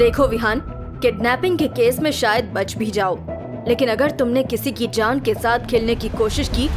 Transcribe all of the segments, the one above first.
देखो विहान, किडनैपिंग के केस में शायद बच भी जाओ, लेकिन अगर तुमने किसी की जान के साथ खेलने की कोशिश की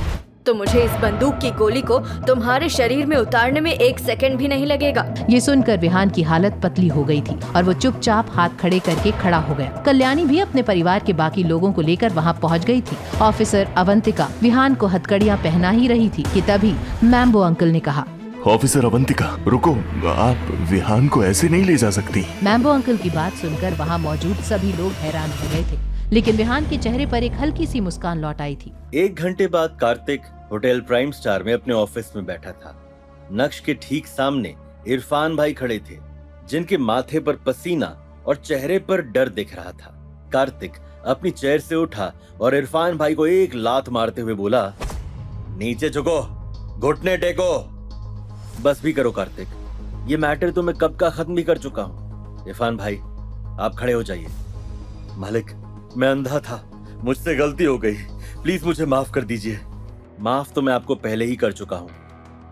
तो मुझे इस बंदूक की गोली को तुम्हारे शरीर में उतारने में 1 सेकंड भी नहीं लगेगा। ये सुनकर विहान की हालत पतली हो गई थी और वो चुपचाप हाथ खड़े करके खड़ा हो गया। कल्याणी भी अपने परिवार के बाकी लोगों को लेकर वहाँ पहुँच गई थी। ऑफिसर अवंतिका विहान को हथकड़ियाँ पहना ही रही थी कि तभी मैम्बो अंकल ने कहा, ऑफिसर अवंतिका रुको, आप विहान को ऐसे नहीं ले जा सकती। मैम्बो अंकल की बात सुनकर वहाँ मौजूद सभी लोग हैरान हो गए थे, लेकिन विहान के चेहरे पर एक हल्की सी मुस्कान लौट आई थी। 1 घंटे बाद कार्तिक होटल प्राइम स्टार में अपने ऑफिस में बैठा था। नक्श के ठीक सामने इरफान भाई खड़े थे, जिनके माथे पर पसीना और चेहरे पर डर दिख रहा था। कार्तिक अपनी चेयर से उठा और इरफान भाई को एक लात मारते हुए बोला, नीचे झुको, घुटने टेको। बस भी करो कार्तिक, ये मैटर तो मैं कब का खत्म भी कर चुका हूँ। इरफान भाई आप खड़े हो जाइए। मालिक, मैं अंधा था, मुझसे गलती हो गई, प्लीज मुझे माफ कर दीजिए। माफ तो मैं आपको पहले ही कर चुका हूँ,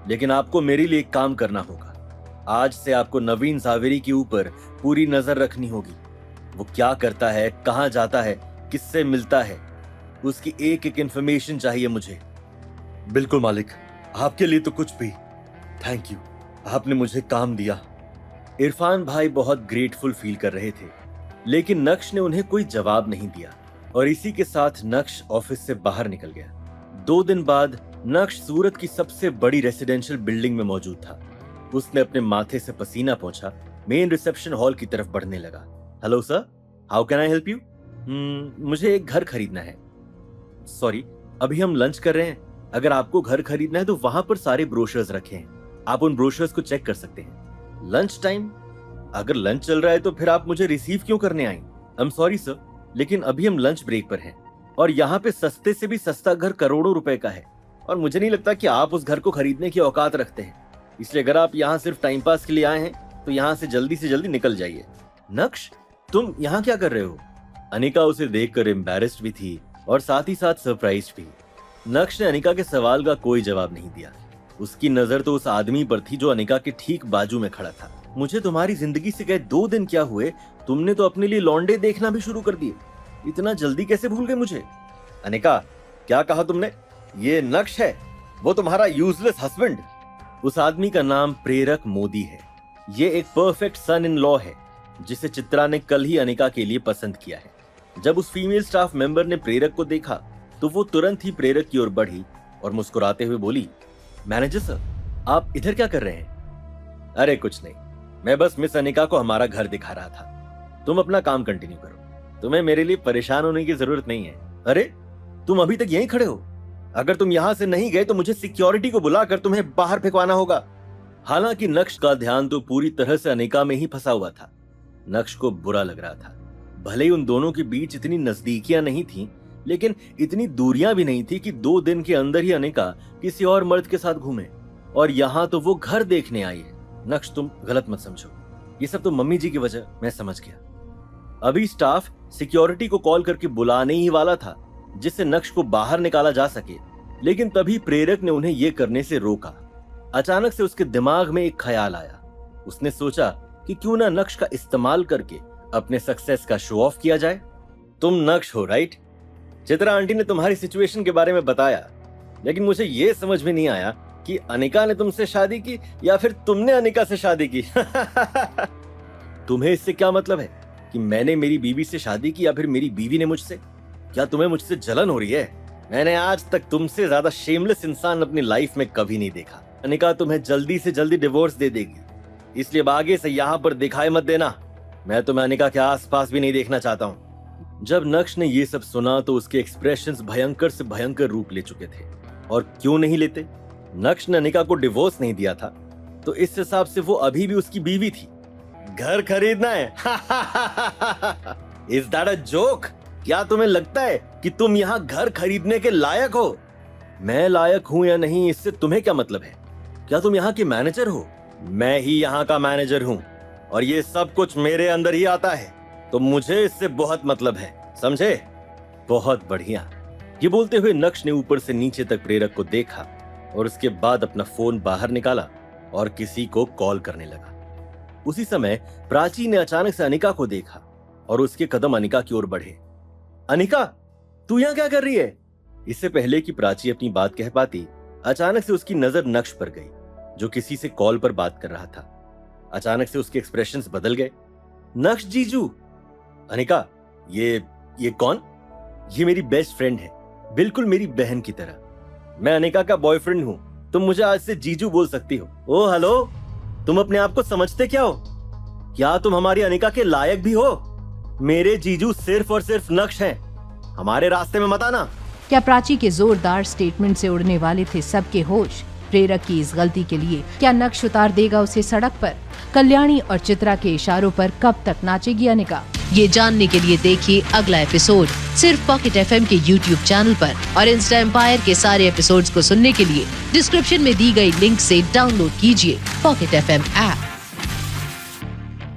लेकिन आपको मेरे लिए एक काम करना होगा। आज से आपको नवीन जावेरी के ऊपर पूरी नजर रखनी होगी। वो क्या करता है, कहाँ जाता है, किससे मिलता है, उसकी एक एक इंफॉर्मेशन चाहिए मुझे। बिल्कुल मालिक, आपके लिए तो कुछ भी। थैंक यू, आपने मुझे काम दिया। इरफान भाई बहुत ग्रेटफुल फील कर रहे थे, लेकिन नक्श ने उन्हें कोई जवाब नहीं दिया और इसी के साथ नक्श ऑफिस से बाहर निकल गया। 2 दिन बाद नक्श सूरत की सबसे बड़ी रेसिडेंशियल बिल्डिंग में मौजूद था। उसने अपने माथे से पसीना पोंछा मेन रिसेप्शन हॉल की तरफ बढ़ने लगा। Hello sir, how can I help you? मुझे एक घर खरीदना है। सॉरी, अभी हम लंच कर रहे हैं। अगर आपको घर खरीदना है तो वहां पर सारे ब्रोशर्स रखे हैं, आप उन ब्रोशर्स को चेक कर सकते हैं। Lunch time? अगर लंच चल रहा है तो फिर आप मुझे रिसीव क्यों करने आई? आई एम सॉरी सर, लेकिन अभी हम लंच ब्रेक पर हैं और यहाँ पे सस्ते से भी सस्ता घर करोड़ों रुपए का है और मुझे नहीं लगता कि आप उस घर को खरीदने की औकात रखते हैं। इसलिए अगर आप यहाँ सिर्फ टाइम पास के लिए आए हैं तो यहाँ से जल्दी निकल जाइए। नक्श, तुम यहाँ क्या कर रहे हो? अनिका उसे देखकर एम्बैरेस्ड भी थी और साथ ही साथ सरप्राइज्ड भी। नक्श ने अनिका के सवाल का कोई जवाब नहीं दिया। उसकी नजर तो उस आदमी पर थी जो अनिका के ठीक बाजू में खड़ा था। मुझे तुम्हारी जिंदगी से गए 2 दिन क्या हुए, तुमने तो अपने लिए लौंडे देखना भी शुरू कर दिए। इतना जल्दी कैसे भूल गए मुझे? अनिका, क्या कहा तुमने? ये नक्श है, वो तुम्हारा यूजलेस हस्बैंड। उस आदमी का नाम प्रेरक मोदी है। ये एक परफेक्ट सन इन लॉ है जिसे चित्रा ने कल ही अनिका के लिए पसंद किया है। जब उस फीमेल स्टाफ मेंबर ने प्रेरक को देखा तो वो तुरंत ही प्रेरक की ओर बढ़ी और मुस्कुराते हुए बोली, मैनेजर सर, आप इधर क्या कर रहे हैं? अरे कुछ नहीं, मैं बस मिस अनिका को हमारा घर दिखा रहा था। तुम अपना काम कंटिन्यू करो, तुम्हें मेरे लिए परेशान होने की जरूरत नहीं है। अरे तुम अभी तक यहीं खड़े हो? अगर तुम यहां से नहीं गए तो मुझे सिक्योरिटी को बुलाकर तुम्हें बाहर फेंकवाना होगा। हालांकि नक्श का ध्यान तो पूरी तरह से अनिका में ही फंसा हुआ था। नक्श को बुरा लग रहा था। भले ही उन दोनों के बीच इतनी नजदीकियां नहीं थी, लेकिन इतनी दूरियां भी नहीं थी कि 2 दिन के अंदर ही अनिका किसी और मर्द के साथ घूमे, और यहाँ तो वो घर देखने आई है। नक्श, तुम गलत मत समझो, ये सब तो मम्मी जी की वजह। मैं समझ गया। अभी स्टाफ सिक्योरिटी को कॉल करके बुलाने ही वाला था जिससे नक्श को बाहर निकाला जा सके, लेकिन तभी प्रेरक ने उन्हें यह करने से रोका। अचानक से उसके दिमाग में एक ख्याल आया। उसने सोचा कि क्यों ना नक्श का इस्तेमाल करके अपने सक्सेस का शो ऑफ किया जाए। तुम नक्श हो, राइट? चित्रा आंटी ने तुम्हारी सिचुएशन के बारे में बताया, लेकिन मुझे यह समझ में नहीं आया कि अनिका ने तुमसे शादी की या फिर तुमने अनिका से शादी की। तुम्हें इससे क्या मतलब है कि मैंने मेरी बीवी से शादी की या फिर मेरी बीवी ने मुझसे? क्या तुम्हें मुझसे जलन हो रही है? मैंने आज तक तुमसे ज्यादा शेमलेस इंसान अपनी लाइफ में कभी नहीं देखा। अनिका तुम्हें जल्दी से जल्दी डिवोर्स दे देगी, इसलिए आगे से यहाँ पर दिखाई मत देना। मैं तुम्हें अनिका के आसपास भी नहीं देखना चाहता हूँ। जब नक्श ने ये सब सुना तो उसके एक्सप्रेशंस भयंकर से भयंकर रूप ले चुके थे। और क्यों नहीं लेते? नक्श ने अनिका को डिवोर्स नहीं दिया था, तो इस हिसाब से वो अभी भी उसकी बीवी थी। घर खरीदना है? Is that a joke? क्या तुम्हें लगता है कि तुम यहाँ घर खरीदने के लायक हो? मैं लायक हूँ या नहीं, इससे तुम्हें क्या मतलब है? क्या तुम यहाँ के मैनेजर हो? मैं ही यहाँ का मैनेजर हूँ और ये सब कुछ मेरे अंदर ही आता है, तो मुझे इससे बहुत मतलब है, समझे? बहुत बढ़िया। ये बोलते हुए नक्श ने ऊपर से नीचे तक प्रेरक को देखा और उसके बाद अपना फोन बाहर निकाला और किसी को कॉल करने लगा। उसी समय प्राची ने अचानक से अनिका को देखा और उसके कदम अनिका की ओर बढ़े। अनिका, तू यहाँ क्या कर रही है? इससे पहले कि प्राची अपनी बात कह पाती, अचानक से उसकी नजर नक्श पर गई, जो किसी से कॉल पर बात कर रहा था। अचानक से उसके एक्सप्रेशंस बदल गए। नक्श जीजू। अनिका, ये कौन? ये मेरी बेस्ट फ्रेंड है, बिल्कुल मेरी बहन की तरह। मैं अनिका का बॉयफ्रेंड हूँ, तुम मुझे आज से जीजू बोल सकती हो। ओ हेलो, तुम अपने आप को समझते क्या हो? क्या तुम हमारी अनिका के लायक भी हो? मेरे जीजू सिर्फ और सिर्फ नक्श हैं, हमारे रास्ते में मत आना। क्या प्राची के जोरदार स्टेटमेंट से उड़ने वाले थे सबके होश? प्रेरक की इस गलती के लिए क्या नक्श उतार देगा उसे सड़क पर? कल्याणी और चित्रा के इशारों पर कब तक नाचेगी अनिका? ये जानने के लिए देखिए अगला एपिसोड सिर्फ पॉकेट FM के YouTube चैनल पर, और इंस्टा एम्पायर के सारे एपिसोड्स को सुनने के लिए डिस्क्रिप्शन में दी गई लिंक से डाउनलोड कीजिए पॉकेट FM ऐप।